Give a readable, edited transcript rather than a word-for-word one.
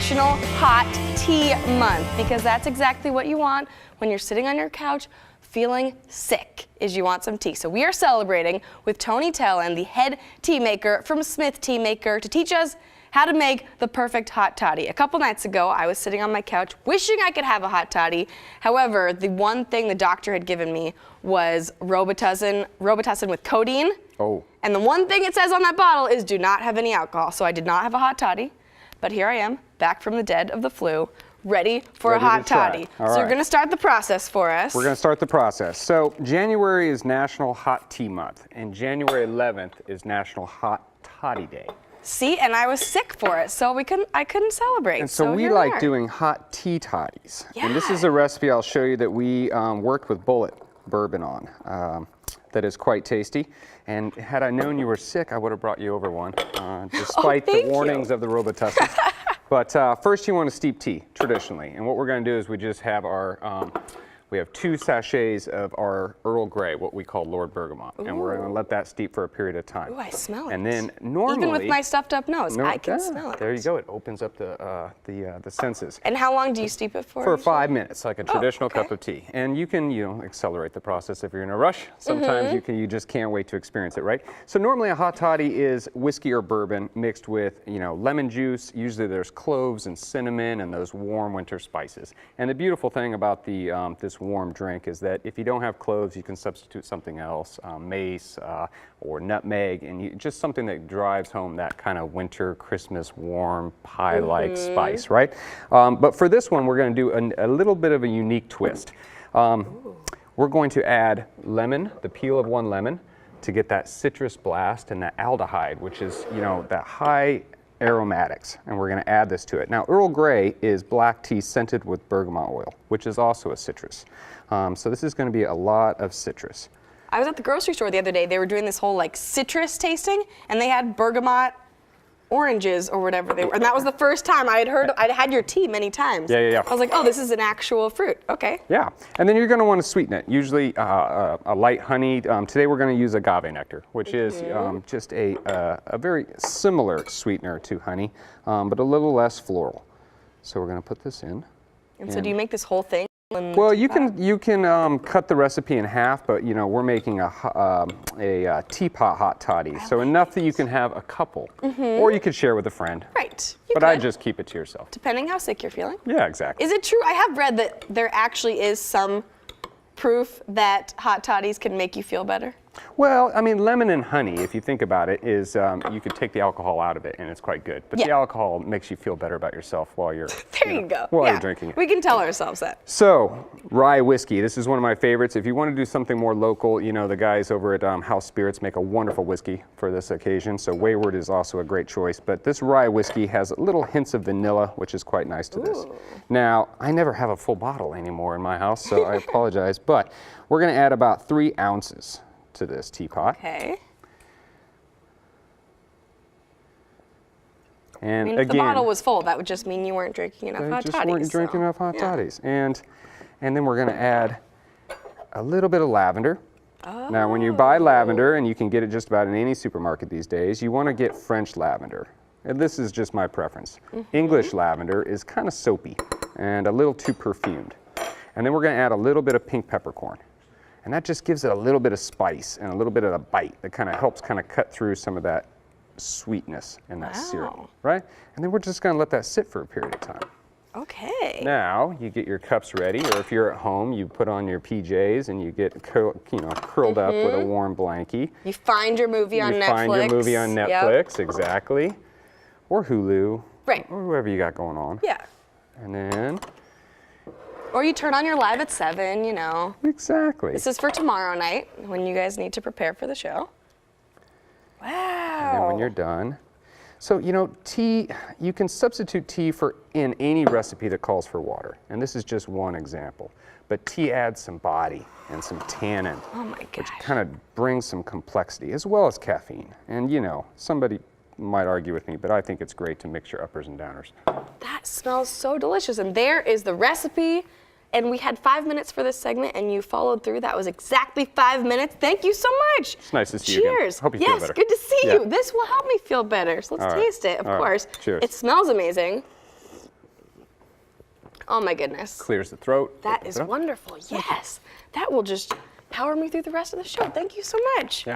National Hot Tea Month, because that's exactly what you want when you're sitting on your couch feeling sick, is you want some tea. So we are celebrating with Tony Tellin, the head tea maker from Smith Teamaker, to teach us how to make the perfect hot toddy. A couple nights ago, I was sitting on my couch wishing I could have a hot toddy. However, the one thing the doctor had given me was Robitussin with codeine. Oh. And the one thing it says on that bottle is do not have any alcohol. So I did not have a hot toddy, but here I am, back from the dead of the flu, ready for a hot toddy. So you're going to start the process for us. We're going to start the process. So January is National Hot Tea Month, and January 11th is National Hot Toddy Day. See, and I was sick for it, so I couldn't celebrate. And so we like doing hot tea toddies. Yeah. And this is a recipe I'll show you that we worked with Bullet bourbon on. That is quite tasty. And had I known you were sick, I would have brought you over one, despite the warnings of the Robitussin. But first you want to steep tea, traditionally. And what we're going to do is we just have our, we have 2 sachets of our Earl Grey, what we call Lord Bergamot. Ooh. And we're going to let that steep for a period of time. Ooh, I smell it. And then normally, even with my stuffed up nose, I can smell it. There you go. It opens up the senses. And how long do you steep it for? For 5 minutes, like a traditional cup of tea. And you can, accelerate the process if you're in a rush. Sometimes you just can't wait to experience it, right? So normally a hot toddy is whiskey or bourbon mixed with, lemon juice. Usually there's cloves and cinnamon and those warm winter spices. And the beautiful thing about the this warm drink is that if you don't have cloves, you can substitute something else, mace or nutmeg, and just something that drives home that kind of winter, Christmas, warm, pie-like spice, right? But for this one, we're going to do a little bit of a unique twist. We're going to add lemon, the peel of 1 lemon, to get that citrus blast and that aldehyde, which is, that high aromatics, and we're going to add this to it. Now, Earl Grey is black tea scented with bergamot oil, which is also a citrus. So this is going to be a lot of citrus. I was at the grocery store the other day. They were doing this whole citrus tasting, and they had bergamot oranges or whatever they were. And that was the first time I'd had your tea many times. Yeah. I was like, oh, this is an actual fruit. Okay. Yeah. And then you're going to want to sweeten it. Usually a light honey. Today we're going to use agave nectar, which is just a very similar sweetener to honey, but a little less floral. So we're going to put this in. And so do you make this whole thing? Well, you can cut the recipe in half, but we're making a teapot hot toddy, so enough that you can have a couple, or you could share with a friend. Right. But I just keep it to yourself. Depending how sick you're feeling. Yeah, exactly. Is it true? I have read that there actually is some proof that hot toddies can make you feel better. Well, I mean, lemon and honey, if you think about it, is you could take the alcohol out of it and it's quite good. But the alcohol makes you feel better about yourself while you're you're drinking it. We can tell ourselves that. So, rye whiskey. This is one of my favorites. If you want to do something more local, the guys over at House Spirits make a wonderful whiskey for this occasion. So Wayward is also a great choice. But this rye whiskey has little hints of vanilla, which is quite nice to this. Now, I never have a full bottle anymore in my house, so I apologize. But we're going to add about 3 ounces to this teapot. Okay. And if the bottle was full, that would just mean you weren't drinking enough hot toddies. Just weren't drinking enough hot toddies. And then we're going to add a little bit of lavender. Oh. Now, when you buy lavender, and you can get it just about in any supermarket these days, you want to get French lavender. And this is just my preference. English lavender is kind of soapy and a little too perfumed. And then we're going to add a little bit of pink peppercorn. And that just gives it a little bit of spice and a little bit of a bite that kind of helps cut through some of that sweetness in that syrup, right? And then we're just going to let that sit for a period of time. Okay. Now you get your cups ready, or if you're at home, you put on your PJs and you get curled up with a warm blankie. You find your movie on Netflix. You find your movie on Netflix, exactly, or Hulu, right, or whoever you got going on. Yeah. And then. Or you turn on your live at 7, Exactly. This is for tomorrow night when you guys need to prepare for the show. Wow. And then when you're done. So, tea, you can substitute tea in any recipe that calls for water. And this is just one example. But tea adds some body and some tannin. Oh my gosh. Which kind of brings some complexity as well as caffeine. And, somebody might argue with me, but I think it's great to mix your uppers and downers. That smells so delicious. And there is the recipe. And we had 5 minutes for this segment, and you followed through. That was exactly 5 minutes. Thank you so much. It's nice to see you again. Cheers. Hope you feel better. Yes, good to see you. This will help me feel better. So let's taste it, of course. Cheers. It smells amazing. Oh my goodness. Clears the throat. That is wonderful. Yes. That will just power me through the rest of the show. Thank you so much. Yeah.